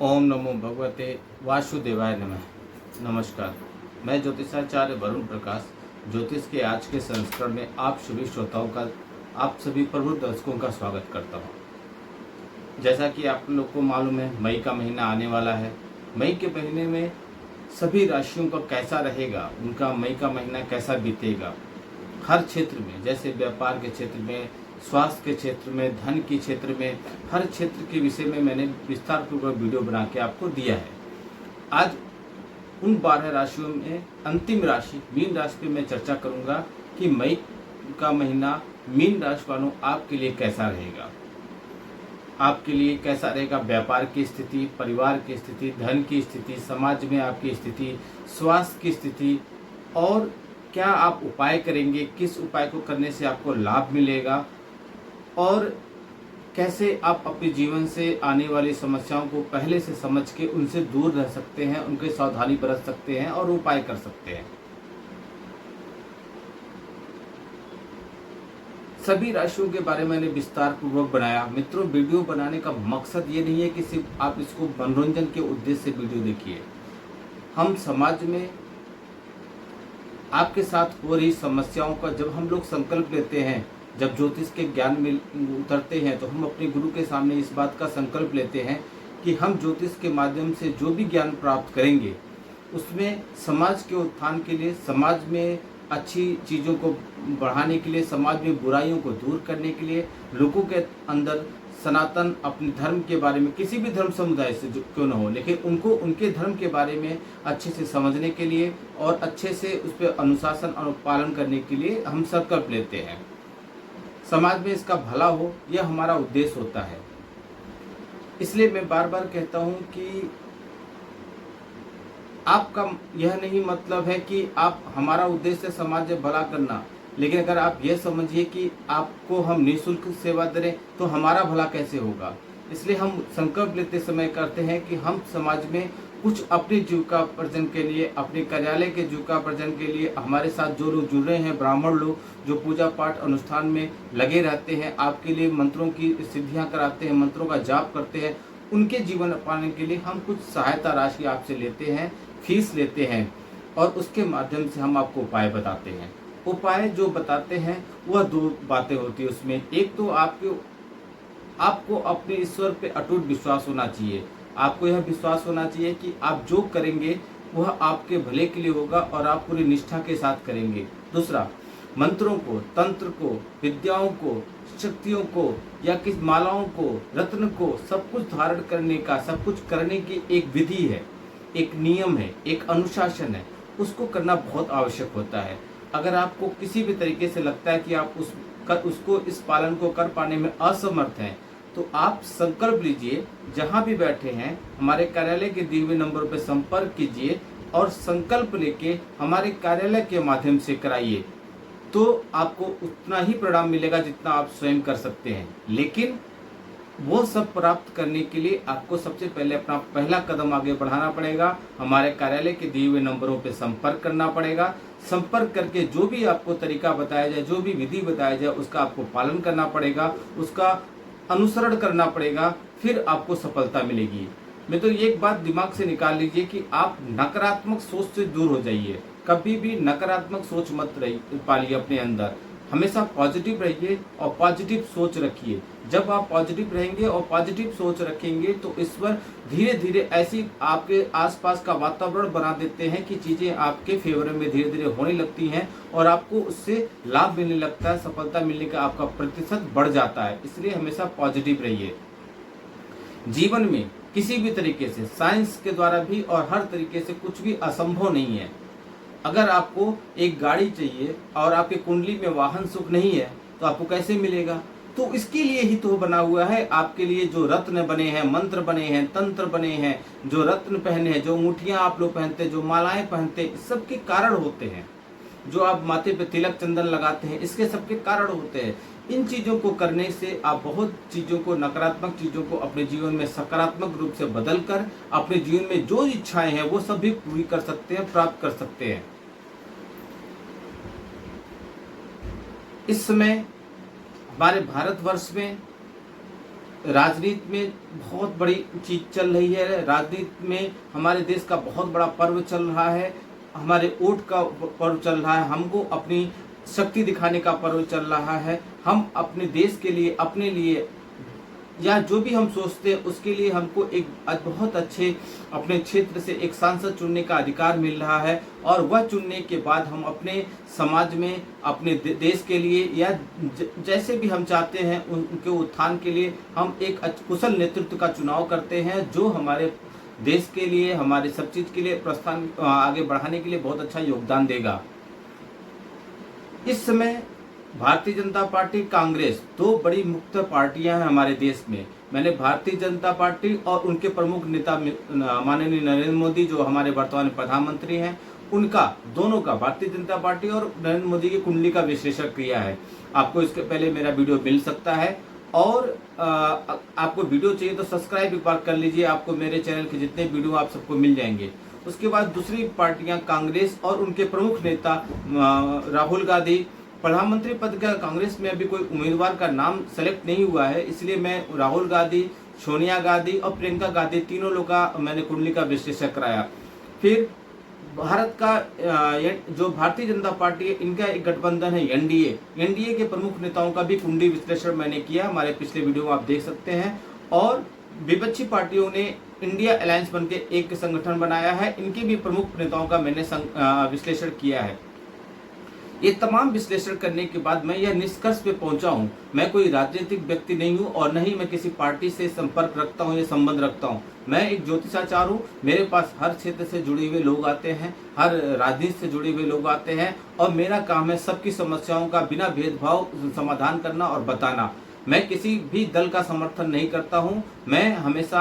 ओम नमो भगवते वासुदेवाय नमः। नमस्कार, मैं ज्योतिषाचार्य वरुण प्रकाश ज्योतिष के आज के संस्करण में आप सभी श्रोताओं का, आप सभी प्रबुद्ध दर्शकों का स्वागत करता हूँ। जैसा कि आप लोग को मालूम है, मई का महीना आने वाला है। मई के महीने में सभी राशियों का कैसा रहेगा, उनका मई का महीना कैसा बीतेगा, हर क्षेत्र में, जैसे व्यापार के क्षेत्र में, स्वास्थ्य के क्षेत्र में, धन के क्षेत्र में, हर क्षेत्र के विषय में मैंने विस्तार पूर्वक वीडियो बना के आपको दिया है। आज उन 12 राशियों में अंतिम राशि मीन राशि पे मैं चर्चा करूंगा कि मई का महीना मीन राशि वालों आपके लिए कैसा रहेगा। आपके लिए कैसा रहेगा व्यापार की स्थिति, परिवार की स्थिति, धन की स्थिति, समाज में आपकी स्थिति, स्वास्थ्य की स्थिति, और क्या आप उपाय करेंगे, किस उपाय को करने से आपको लाभ मिलेगा, और कैसे आप अपने जीवन से आने वाली समस्याओं को पहले से समझ के उनसे दूर रह सकते हैं, उनके सावधानी बरत सकते हैं और उपाय कर सकते हैं। सभी राशियों के बारे में मैंने विस्तार पूर्वक बनाया। मित्रों, वीडियो बनाने का मकसद ये नहीं है कि सिर्फ आप इसको मनोरंजन के उद्देश्य से वीडियो देखिए। हम समाज में आपके साथ हो रही समस्याओं का जब हम लोग संकल्प लेते हैं, जब ज्योतिष के ज्ञान में उतरते हैं, तो हम अपने गुरु के सामने इस बात का संकल्प लेते हैं कि हम ज्योतिष के माध्यम से जो भी ज्ञान प्राप्त करेंगे उसमें समाज के उत्थान के लिए, समाज में अच्छी चीज़ों को बढ़ाने के लिए, समाज में बुराइयों को दूर करने के लिए, लोगों के अंदर सनातन अपने धर्म के बारे में, किसी भी धर्म समुदाय से जो क्यों न हो, लेकिन उनको उनके धर्म के बारे में अच्छे से समझने के लिए और अच्छे से उस पर अनुशासन और पालन करने के लिए हम संकल्प लेते हैं। समाज में इसका भला हो, यह हमारा उद्देश्य होता है। इसलिए मैं बार बार कहता हूं कि आपका यह नहीं मतलब है कि आप, हमारा उद्देश्य है समाज में भला करना, लेकिन अगर आप यह समझिए कि आपको हम निःशुल्क सेवा दें तो हमारा भला कैसे होगा। इसलिए हम संकल्प लेते समय करते हैं कि हम समाज में कुछ अपनी जीविकोपार्जन के लिए, अपने कार्यालय के जीविकोपार्जन के लिए, हमारे साथ जो लोग जुड़ रहे हैं, ब्राह्मण लोग जो पूजा पाठ अनुष्ठान में लगे रहते हैं, आपके लिए मंत्रों की सिद्धियां कराते हैं, मंत्रों का जाप करते हैं, उनके जीवन पाने के लिए हम कुछ सहायता राशि आपसे लेते हैं, फीस लेते हैं, और उसके माध्यम से हम आपको उपाय बताते हैं। उपाय जो बताते हैं वह दो बातें होती है उसमें। एक तो आपको अपने ईश्वर पे अटूट विश्वास होना चाहिए। आपको यह विश्वास होना चाहिए कि आप जो करेंगे वह आपके भले के लिए होगा और आप पूरी निष्ठा के साथ करेंगे। दूसरा, मंत्रों को, तंत्र को, विद्याओं को, शक्तियों को, या किस मालाओं को, रत्न को, सब कुछ धारण करने का, सब कुछ करने की एक विधि है, एक नियम है, एक अनुशासन है। उसको करना बहुत आवश्यक होता है। अगर आपको किसी भी तरीके से लगता है कि आप उसको, इस पालन को कर पाने में असमर्थ हैं, तो आप संकल्प लीजिए, जहां भी बैठे हैं हमारे कार्यालय के दिए हुए नंबर पर संपर्क कीजिए और संकल्प लेके हमारे कार्यालय के माध्यम से कराइए, तो आपको उतना ही परिणाम मिलेगा जितना आप स्वयं कर सकते हैं। लेकिन वो सब प्राप्त करने के लिए आपको सबसे पहले अपना पहला कदम आगे बढ़ाना पड़ेगा। हमारे कार्यालय के दिए हुए नंबरों पर संपर्क करना पड़ेगा। संपर्क करके जो भी आपको तरीका बताया जाए, जो भी विधि बताया जाए, उसका आपको पालन करना पड़ेगा, उसका अनुसरण करना पड़ेगा, फिर आपको सफलता मिलेगी। मैं तो एक बात दिमाग से निकाल लीजिए कि आप नकारात्मक सोच से दूर हो जाइए। कभी भी नकारात्मक सोच मत पालिए अपने अंदर। हमेशा पॉजिटिव रहिए और पॉजिटिव सोच रखिए। जब आप पॉजिटिव रहेंगे और पॉजिटिव सोच रखेंगे तो ईश्वर धीरे धीरे ऐसी आपके आसपास का वातावरण बना देते हैं कि चीज़ें आपके फेवर में धीरे धीरे होने लगती हैं और आपको उससे लाभ मिलने लगता है, सफलता मिलने का आपका प्रतिशत बढ़ जाता है। इसलिए हमेशा पॉजिटिव रहिए। जीवन में किसी भी तरीके से, साइंस के द्वारा भी और हर तरीके से कुछ भी असंभव नहीं है। अगर आपको एक गाड़ी चाहिए और आपके कुंडली में वाहन सुख नहीं है तो आपको कैसे मिलेगा? तो इसके लिए ही तो बना हुआ है आपके लिए जो रत्न बने हैं, मंत्र बने हैं, तंत्र बने हैं, जो रत्न पहने हैं, जो अंगूठियां आप लोग पहनते हैं, जो मालाएं पहनते हैं, सबके कारण होते हैं। जो आप माथे पे तिलक चंदन लगाते हैं, इसके सबके कारण होते हैं। इन चीज़ों को करने से आप बहुत चीज़ों को, नकारात्मक चीज़ों को अपने जीवन में सकारात्मक रूप से बदलकर अपने जीवन में जो इच्छाएं हैं वो सभी पूरी कर सकते हैं, प्राप्त कर सकते हैं। इस समय हमारे भारतवर्ष में राजनीति में बहुत बड़ी चीज चल रही है। राजनीति में हमारे देश का बहुत बड़ा पर्व चल रहा है, हमारे वोट का पर्व चल रहा है, हमको अपनी शक्ति दिखाने का पर्व चल रहा है। हम अपने देश के लिए, अपने लिए या जो भी हम सोचते हैं उसके लिए हमको एक बहुत अच्छे अपने क्षेत्र से एक सांसद चुनने का अधिकार मिल रहा है, और वह चुनने के बाद हम अपने समाज में, अपने देश के लिए या जैसे भी हम चाहते हैं उनके उत्थान के लिए हम एक कुशल नेतृत्व का चुनाव करते हैं, जो हमारे देश के लिए, हमारे सब चीज के लिए प्रस्थान आगे बढ़ाने के लिए बहुत अच्छा योगदान देगा। इस समय भारतीय जनता पार्टी, कांग्रेस, दो बड़ी मुख्य पार्टियां हैं हमारे देश में। मैंने भारतीय जनता पार्टी और उनके प्रमुख नेता माननीय नरेंद्र मोदी, जो हमारे वर्तमान प्रधानमंत्री हैं, उनका, दोनों का, भारतीय जनता पार्टी और नरेंद्र मोदी की कुंडली का विश्लेषण किया है। आपको इसके पहले मेरा वीडियो मिल सकता है, और आपको वीडियो चाहिए तो सब्सक्राइब एक बार कर लीजिए, आपको मेरे चैनल के जितने वीडियो आप सबको मिल जाएंगे। उसके बाद दूसरी पार्टियां कांग्रेस और उनके प्रमुख नेता राहुल गांधी। प्रधानमंत्री पद का कांग्रेस में अभी कोई उम्मीदवार का नाम सेलेक्ट नहीं हुआ है, इसलिए मैं राहुल गांधी, सोनिया गांधी और प्रियंका गांधी, तीनों लोग का मैंने कुंडली का विश्लेषण कराया। फिर भारत का जो भारतीय जनता पार्टी है, इनका एक गठबंधन है एनडीए। एनडीए के प्रमुख नेताओं का भी कुंडली विश्लेषण मैंने किया, हमारे पिछले वीडियो में आप देख सकते हैं। और विपक्षी पार्टियों ने इंडिया अलायंस बन के एक संगठन बनाया है, इनके भी प्रमुख नेताओं का मैंने विश्लेषण किया है। ये तमाम विश्लेषण करने के बाद मैं यह निष्कर्ष पे पहुंचा हूं, मैं कोई राजनीतिक व्यक्ति नहीं हूं और न ही मैं किसी पार्टी से संपर्क रखता हूं या संबंध रखता हूं। मैं एक ज्योतिषाचार्य हूं, मेरे पास हर क्षेत्र से जुड़े हुए लोग आते हैं, हर राजनीति से जुड़े हुए लोग आते हैं, और मेरा काम है सबकी समस्याओं का बिना भेदभाव समाधान करना और बताना। मैं किसी भी दल का समर्थन नहीं करता हूं। मैं हमेशा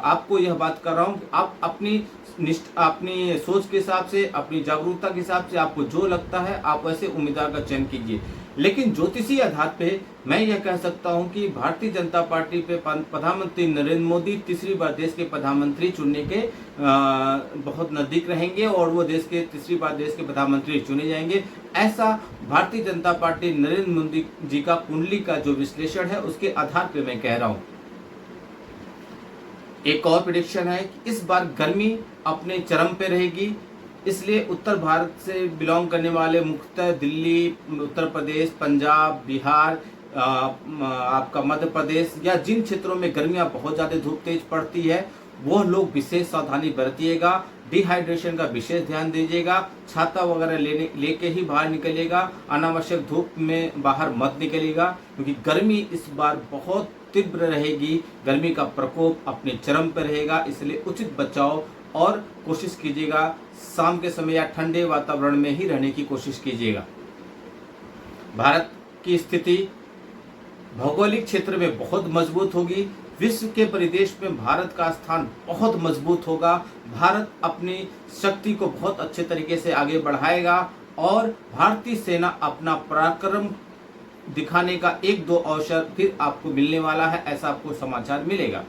आपको यह बात कर रहा हूं कि आप अपनी सोच के हिसाब से, अपनी जागरूकता के हिसाब से आपको जो लगता है आप वैसे उम्मीदवार का चयन कीजिए। लेकिन ज्योतिषीय आधार पे मैं यह कह सकता हूं कि भारतीय जनता पार्टी पे प्रधानमंत्री नरेंद्र मोदी तीसरी बार देश के प्रधानमंत्री चुनने के बहुत नजदीक रहेंगे, और वो देश के तीसरी बार देश के प्रधानमंत्री चुने जाएंगे। ऐसा भारतीय जनता पार्टी नरेंद्र मोदी जी का कुंडली का जो विश्लेषण है उसके आधार पे मैं कह रहा हूँ। एक और प्रेडिक्शन है कि इस बार गर्मी अपने चरम पे रहेगी, इसलिए उत्तर भारत से बिलोंग करने वाले, मुख्यतः दिल्ली, उत्तर प्रदेश, पंजाब, बिहार, आपका मध्य प्रदेश, या जिन क्षेत्रों में गर्मियां बहुत ज़्यादा धूप तेज पड़ती है, वो लोग विशेष सावधानी बरतिएगा, डिहाइड्रेशन का विशेष ध्यान दीजिएगा, छाता वगैरह लेके ही बाहर निकलिएगा, अनावश्यक धूप में बाहर मत निकलिएगा, क्योंकि गर्मी इस बार बहुत तीव्र रहेगी। गर्मी का प्रकोप अपने चरम पर रहेगा, इसलिए उचित बचाव और कोशिश कीजिएगा, शाम के समय या ठंडे वातावरण में ही रहने की कोशिश कीजिएगा। भारत की स्थिति भौगोलिक क्षेत्र में बहुत मजबूत होगी, विश्व के परिदेश में भारत का स्थान बहुत मजबूत होगा। भारत अपनी शक्ति को बहुत अच्छे तरीके से आगे बढ़ाएगा, और भारतीय सेना अपना पराक्रम दिखाने का एक दो अवसर फिर आपको मिलने वाला है, ऐसा आपको समाचार मिलेगा।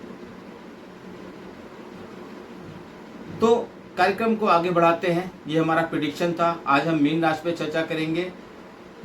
तो कार्यक्रम को आगे बढ़ाते हैं, ये हमारा प्रेडिक्शन था। आज हम मीन राशि पे चर्चा करेंगे।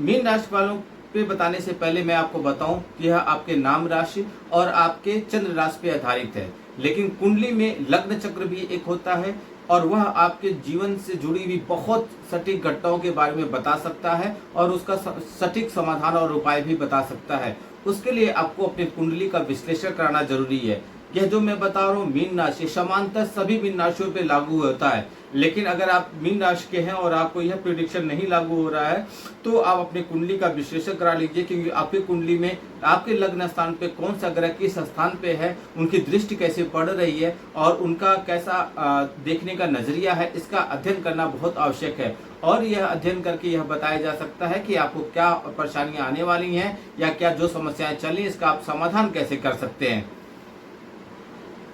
मीन राशि वालों पे बताने से पहले मैं आपको बताऊं कि यह आपके नाम राशि और आपके चंद्र राशि पे आधारित है, लेकिन कुंडली में लग्न चक्र भी एक होता है, और वह आपके जीवन से जुड़ी हुई बहुत सटीक घटनाओं के बारे में बता सकता है, और उसका सटीक समाधान और उपाय भी बता सकता है। उसके लिए आपको अपनी कुंडली का विश्लेषण कराना जरूरी है। यह जो मैं बता रहा हूँ मीन राशि समानतः सभी मीन राशियों पे लागू होता है, लेकिन अगर आप मीन राशि के हैं और आपको यह प्रेडिक्शन नहीं लागू हो रहा है तो आप अपनी कुंडली का विश्लेषण करा लीजिए, क्योंकि आपकी कुंडली में आपके लग्न स्थान पे कौन सा ग्रह किस स्थान पे है, उनकी दृष्टि कैसे पड़ रही है और उनका कैसा देखने का नजरिया है, इसका अध्ययन करना बहुत आवश्यक है। और यह अध्ययन करके यह बताया जा सकता है कि आपको क्या परेशानियां आने वाली हैं या क्या जो समस्याएं चल रही इसका आप समाधान कैसे कर सकते हैं।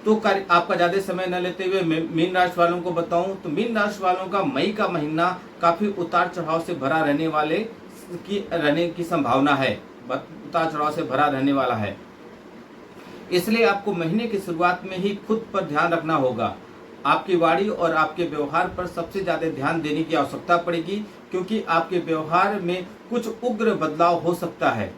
तो आपका ज्यादा समय न लेते हुए मीन राशि वालों को बताऊं तो मीन राशि वालों का मई का महीना काफी उतार चढ़ाव से भरा रहने की संभावना है, उतार चढ़ाव से भरा रहने वाला है। इसलिए आपको महीने की शुरुआत में ही खुद पर ध्यान रखना होगा। आपकी वाणी और आपके व्यवहार पर सबसे ज्यादा ध्यान देने की आवश्यकता पड़ेगी, क्योंकि आपके व्यवहार में कुछ उग्र बदलाव हो सकता है।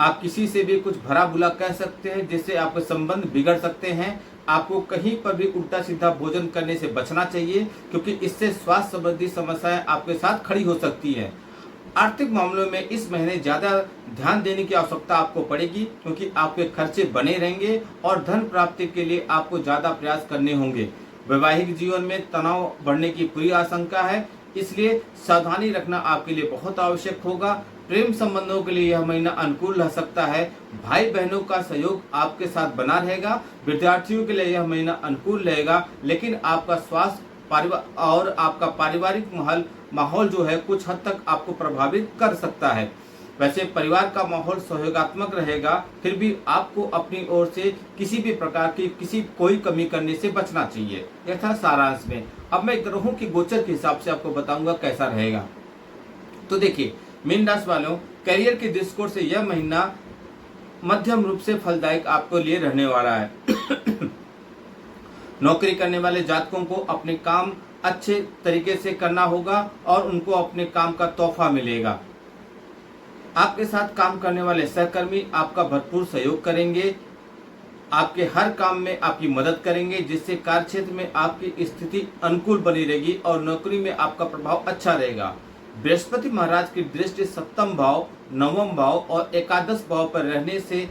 आप किसी से भी कुछ भला बुरा कह सकते हैं, जिससे आपके संबंध बिगड़ सकते हैं। आपको कहीं पर भी उल्टा सीधा भोजन करने से बचना चाहिए, क्योंकि इससे स्वास्थ्य संबंधी समस्याएं आपके साथ खड़ी हो सकती हैं। आर्थिक मामलों में इस महीने ज़्यादा ध्यान देने की आवश्यकता आपको पड़ेगी, क्योंकि आपके खर्चे बने रहेंगे और धन प्राप्ति के लिए आपको ज़्यादा प्रयास करने होंगे। वैवाहिक जीवन में तनाव बढ़ने की पूरी आशंका है, इसलिए सावधानी रखना आपके लिए बहुत आवश्यक होगा। प्रेम संबंधों के लिए यह महीना अनुकूल रह सकता है। भाई बहनों का सहयोग आपके साथ बना रहेगा। विद्यार्थियों के लिए यह महीना अनुकूल रहेगा, लेकिन आपका स्वास्थ्य और आपका पारिवारिक माहौल जो है कुछ हद तक आपको प्रभावित कर सकता है। वैसे परिवार का माहौल सहयोगात्मक रहेगा, फिर भी आपको अपनी ओर से किसी भी प्रकार की कोई कमी करने से बचना चाहिए। यह था सारांश में। अब मैं ग्रहों की गोचर के हिसाब से आपको बताऊंगा कैसा रहेगा। तो देखिए, मीन राशि वालों, करियर के दृष्टिकोण से यह महीना मध्यम रूप से फलदायक आपको लिए रहने वाला है। नौकरी करने वाले जातकों को अपने काम अच्छे तरीके से करना होगा और उनको अपने काम का तोहफा मिलेगा। आपके साथ काम करने वाले सहकर्मी आपका भरपूर सहयोग करेंगे, आपके हर काम में आपकी मदद करेंगे, जिससे कार्यक्षेत्र में आपकी स्थिति अनुकूल बनी रहेगी और नौकरी में आपका प्रभाव अच्छा रहेगा। बृहस्पति महाराज की दृष्टि सप्तम भाव, नवम भाव और एकादश भाव पर रहने से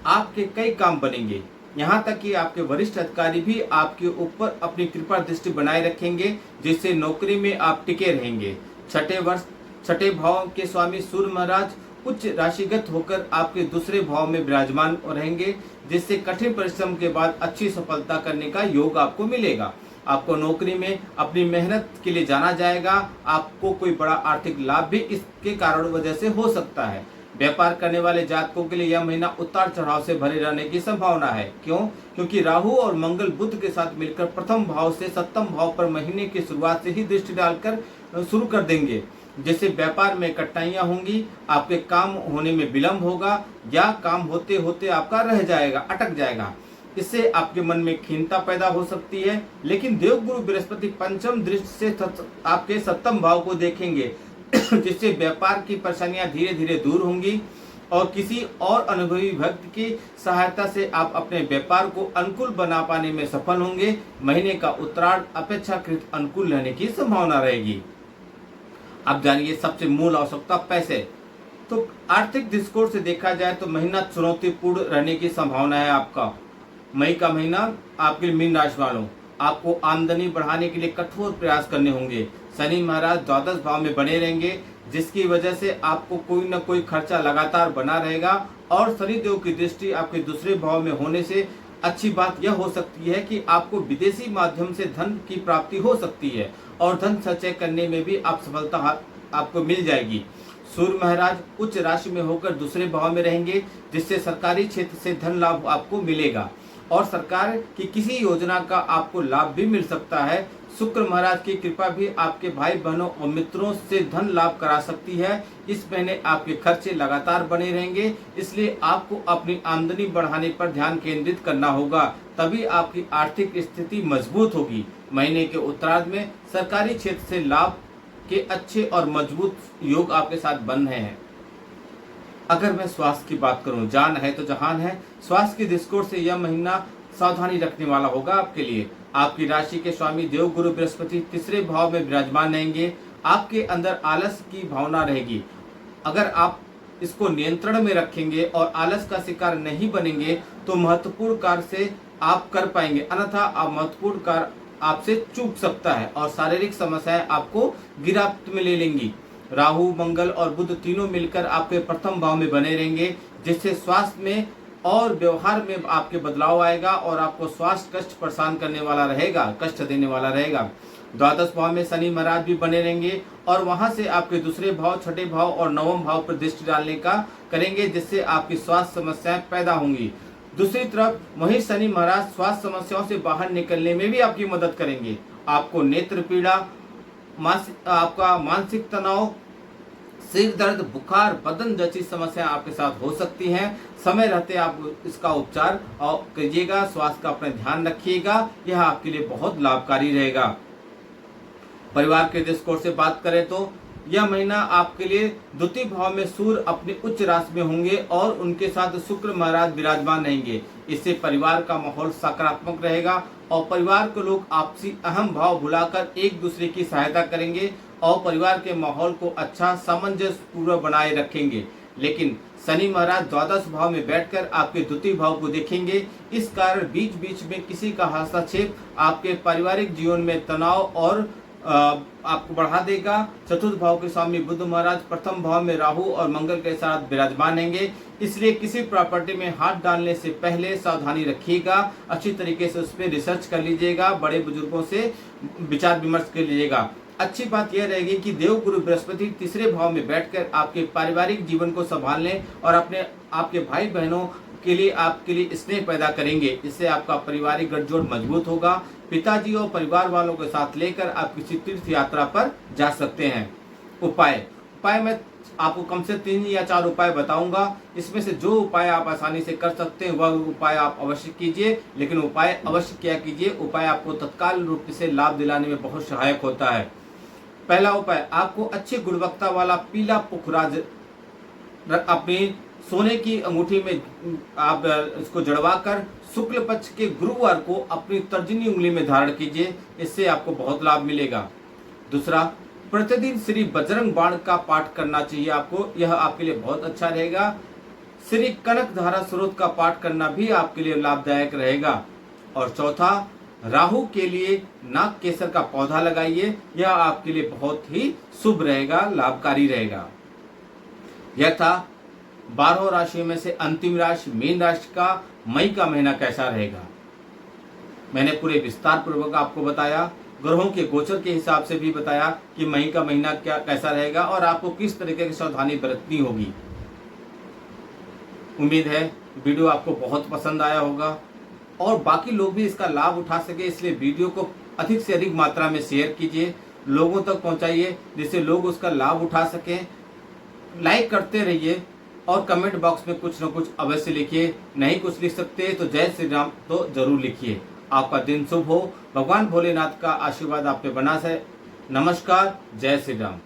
आपके कई काम बनेंगे। यहाँ तक कि आपके वरिष्ठ अधिकारी भी आपके ऊपर अपनी कृपा दृष्टि बनाए रखेंगे, जिससे नौकरी में आप टिके रहेंगे। छठे भाव के स्वामी सूर्य महाराज उच्च राशिगत होकर आपके दूसरे भाव में विराजमान रहेंगे, जिससे कठिन परिश्रम के बाद अच्छी सफलता करने का योग आपको मिलेगा। आपको नौकरी में अपनी मेहनत के लिए जाना जाएगा। आपको कोई बड़ा आर्थिक लाभ भी इसके कारण वजह से हो सकता है। व्यापार करने वाले जातकों के लिए यह महीना उतार चढ़ाव से भरे रहने की संभावना है। क्यों? क्योंकि राहु और मंगल बुध के साथ मिलकर प्रथम भाव से सप्तम भाव पर महीने की शुरुआत से ही दृष्टि डालकर शुरू कर देंगे, जिससे व्यापार में कठिनाइयां होंगी, आपके काम होने में विलंब होगा या काम होते होते आपका रह जाएगा, अटक जाएगा। इससे आपके मन में खीनता पैदा हो सकती है। लेकिन देवगुरु बृहस्पति पंचम दृष्टि से आपके सप्तम भाव को देखेंगे, जिससे व्यापार की परेशानियां धीरे धीरे दूर होंगी और किसी और अनुभवी व्यक्ति की सहायता से आप अपने व्यापार को अनुकूल बना पाने में सफल होंगे। महीने का उत्तरार्ध अपेक्षाकृत अनुकूल रहने की संभावना रहेगी। अब जानिए सबसे मूल आवश्यकता पैसे। तो आर्थिक दृष्टिकोण से देखा जाए तो महीना चुनौतीपूर्ण रहने की संभावना है। आपका मई का महीना आपके लिए मीन राशि वालों, आपको आमदनी बढ़ाने के लिए कठोर प्रयास करने होंगे। शनि महाराज द्वादश भाव में बने रहेंगे, जिसकी वजह से आपको कोई न कोई खर्चा लगातार बना रहेगा और शनिदेव की दृष्टि आपके दूसरे भाव में होने से अच्छी बात यह हो सकती है कि आपको विदेशी माध्यम से धन की प्राप्ति हो सकती है और धन संचय करने में भी आप सफलता आपको मिल जाएगी। सूर्य महाराज उच्च राशि में होकर दूसरे भाव में रहेंगे, जिससे सरकारी क्षेत्र से धन लाभ आपको मिलेगा और सरकार की किसी योजना का आपको लाभ भी मिल सकता है। शुक्र महाराज की कृपा भी आपके भाई बहनों और मित्रों से धन लाभ करा सकती है। इस महीने आपके खर्चे लगातार बने रहेंगे, इसलिए आपको अपनी आमदनी बढ़ाने पर ध्यान केंद्रित करना होगा, तभी आपकी आर्थिक स्थिति मजबूत होगी। महीने के उत्तरार्ध में सरकारी क्षेत्र से लाभ के अच्छे और मजबूत योग आपके साथ बन रहे हैं। अगर मैं स्वास्थ्य की बात करूं, जान है तो जहान है। स्वास्थ्य के दृष्टिकोण से यह महीना सावधानी रखने वाला होगा आपके लिए। आपकी राशि के स्वामी देवगुरु बृहस्पति तीसरे भाव में विराजमान रहेंगे। आपके अंदर आलस की भावना रहेगी। अगर आप इसको नियंत्रण में रखेंगे और आलस का शिकार नहीं बनेंगे तो महत्वपूर्ण कार्य से आप कर पाएंगे, अन्यथा आप महत्वपूर्ण कार्य आपसे चूक सकता है और शारीरिक समस्याएं आपको गिरफ्त में ले लेंगी। राहु, मंगल और बुध तीनों मिलकर आपके प्रथम भाव में बने रहेंगे, जिससे स्वास्थ्य में और व्यवहार में आपके बदलाव आएगा और आपको स्वास्थ्य कष्ट परेशान करने वाला रहेगा, कष्ट देने वाला रहेगा। द्वादश भाव में शनि महाराज भी बने रहेंगे और वहां से आपके दूसरे भाव, छठे भाव और नवम भाव पर दृष्टि डालने का करेंगे, जिससे आपकी स्वास्थ्य समस्याएं पैदा होंगी। दूसरी तरफ वही शनि महाराज स्वास्थ्य समस्याओं से बाहर निकलने में भी आपकी मदद करेंगे। आपको नेत्र पीड़ा, आपका मानसिक तनाव, सिर दर्द, बुखार, बदन जैसी समस्याएं आपके साथ हो सकती हैं। समय रहते आप इसका उपचार कीजिएगा, स्वास्थ्य का अपना ध्यान रखिएगा, यह आपके लिए बहुत लाभकारी रहेगा। परिवार के दृष्टिकोण से बात करें तो यह महीना आपके लिए द्वितीय भाव में सूर्य अपने उच्च राशि में होंगे और उनके साथ शुक्र महाराज विराजमान रहेंगे। इससे परिवार का माहौल सकारात्मक रहेगा और परिवार के लोग आपसी अहम भाव भुलाकर एक दूसरे की सहायता करेंगे और परिवार के माहौल को अच्छा सामंजस्य पूर्वक बनाए रखेंगे। लेकिन शनि महाराज द्वादश भाव में बैठकर आपके द्वितीय भाव को देखेंगे। इस कारण बीच बीच में किसी का हस्तक्षेप आपके पारिवारिक जीवन में तनाव और आपको बढ़ा देगा। चतुर्थ भाव के स्वामी बुध महाराज प्रथम भाव में राहु और मंगल के साथ विराजमान रहेंगे। इसलिए किसी प्रॉपर्टी में हाथ डालने से पहले सावधानी रखिएगा। अच्छी तरीके से उस पर रिसर्च कर लीजिएगा, बड़े बुजुर्गों से विचार विमर्श कर लीजिएगा। अच्छी बात यह रहेगी कि देव गुरु बृहस्पति तीसरे भाव में बैठकर आपके पारिवारिक जीवन को संभालने और आपके भाई बहनों के लिए स्नेह पैदा करेंगे। इससे आपका पारिवारिक गठजोड़ मजबूत होगा। पिताजी और परिवार वालों के साथ लेकर आप किसी तीर्थ यात्रा पर जा सकते हैं। उपाय मैं आपको कम से 3 या 4 उपाय बताऊंगा। इसमें से जो उपाय आप आसानी से कर सकते हैं वह उपाय आप अवश्य कीजिए, लेकिन उपाय अवश्य क्या कीजिए, उपाय आपको तत्काल रूप से लाभ दिलाने में बहुत सहायक होता है। पहला उपाय, आपको अच्छी गुणवत्ता वाला पीला पुखराज अपनी सोने की अंगूठी में आप इसको जड़वाकर शुक्ल पक्ष के गुरुवार को अपनी तर्जनी उंगली में धारण कीजिए। इससे आपको बहुत लाभ मिलेगा। दूसरा, प्रतिदिन श्री बजरंग बाण का पाठ करना चाहिए आपको, यह आपके लिए बहुत अच्छा रहेगा। श्री कनक धारा स्रोत का पाठ करना भी आपके लिए लाभदायक रहेगा। और चौथा, राहु के लिए नाग केसर का पौधा लगाइए, यह आपके लिए बहुत ही शुभ रहेगा, लाभकारी रहेगा। यह था 12 राशियों में से अंतिम राशि मीन राशि का मई का महीना कैसा रहेगा। मैंने पूरे विस्तार पूर्वक आपको बताया, ग्रहों के गोचर के हिसाब से भी बताया कि मई का महीना कैसा रहेगा और आपको किस तरीके की सावधानी बरतनी होगी। उम्मीद है वीडियो आपको बहुत पसंद आया होगा और बाकी लोग भी इसका लाभ उठा सके, इसलिए वीडियो को अधिक से अधिक मात्रा में शेयर कीजिए, लोगों तक पहुंचाइए जिससे लोग उसका लाभ उठा सकें। लाइक करते रहिए और कमेंट बॉक्स में कुछ न कुछ अवश्य लिखिए। नहीं कुछ लिख सकते तो जय श्री राम तो जरूर लिखिए। आपका दिन शुभ हो। भगवान भोलेनाथ का आशीर्वाद आप पे बना है। नमस्कार, जय श्री राम।